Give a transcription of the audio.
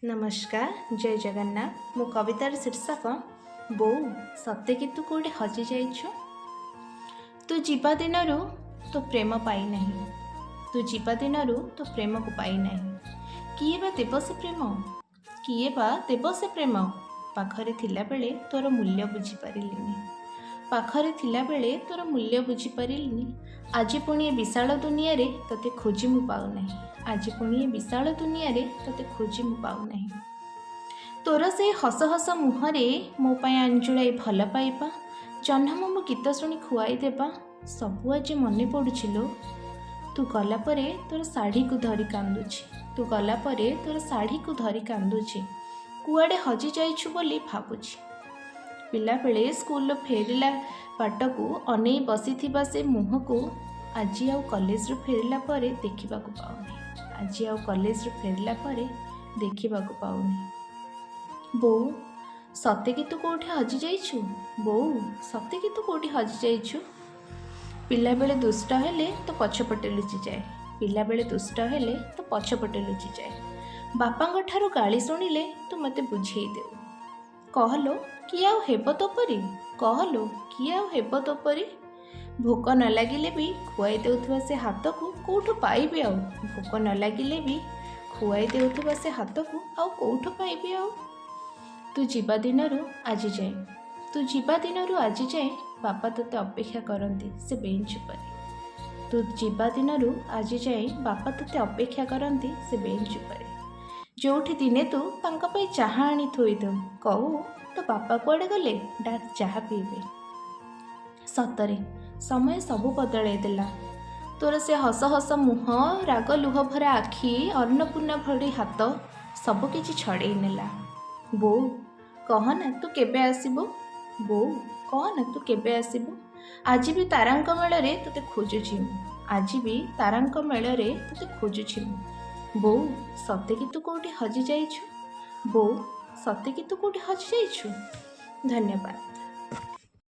नमस्कार, जय जगन्नाथ। मो कवितार शीर्षक बो सत्य कि तू कौटे हजि जाइछु। तू जीवा दिनरू तो प्रेम पाई नहीं, तू जीवा दिनरू तो प्रेम को पाई नहीं। किए बा देव से प्रेम, किए बा देव से प्रेम। पाखरे थिला बेले तोर मूल्य बुझी पारिलिनी, पाखरे थिला बेले तोर मूल्य बुझी पारिलिनी। आज पुणी विशाल दुनिया रे तते खोजी मु पाउ नहीं, आज पुणी विशाल दुनिया रे तते खोजी मु पाउ नहीं। तोर से हस हस मुहरे मो पाई अंजुलाई भल पाइबा, जन्म मो गीत शुणी खुआई देबा, सबु आज मने पड़ुछिलो। तू गला परे तोर शाढ़ी को धरी कांदुछि, तू गला परे तोर शाढ़ी को धरी कांदुछि। कुआडे हजि जाइछु बोली भाबुछि। पिला बेले स्कूल फेरिला बाटकू अनै बसिथिबा से मुह को आज आउ कॉलेज रू फेरिला परे देखिबाकू पाउनी, आज आउ कॉलेज रू फेरिला परे देखिबाकू पाउनी। बो सत्य कि तू कोठी हजि जाइछु, बो सत्य कि तू कोठी हजि जाइछु। पिला बेले दुष्ट हेले तो पछपटे लुचि जाए, पिला बेले दुष्ट हेले तो पछपटे लुचि जाए। बापांग ठारू गाली शुणिले तू मते बुझेई देउ, कहलो किए आउ हेब तो परी, कहलो किए आउ हेब तो परी। भोक न लागिले भी खुआई देउथबा से हाथ को कोठु पाइबी आउ, भोक न लागिले भी खुआई देउथबा से हाथ को आउ कोठु पाइबी आउ। तू जीवा दिनरू आज जाए, तू जीवा दिनरू आज जाए बापा तोते अपेक्षा करती से बेंच उपरे। तू जीवा दिनरू आज जाए बापा तोते अपेक्षा करती से बेंच उपरे। जोठी दिने तू तांका पे चाहा आनी थोई दो, कहू तो बापा कुआडे गले डाक चाहा पीबे। सतरे समय सबू बदलाई देला। तोर से हस हस मुह, राग लुह भरा आखि, अन्नपूर्णा भरी हाथ सबु किछि छड़ेई नेला। बो कहना तू केबे आसीबो, बो कहना तू केबे आसीबो। आज भी तारांक मेଳରେ तोते खोजुछि मु, आज भी तारांक मेଳରେ तोते खोजुछि मु। बो सत्य कि तू कोठी हजि जाइछु, बो सत्य कि तू कोठी हजि जाइछु। धन्यवाद।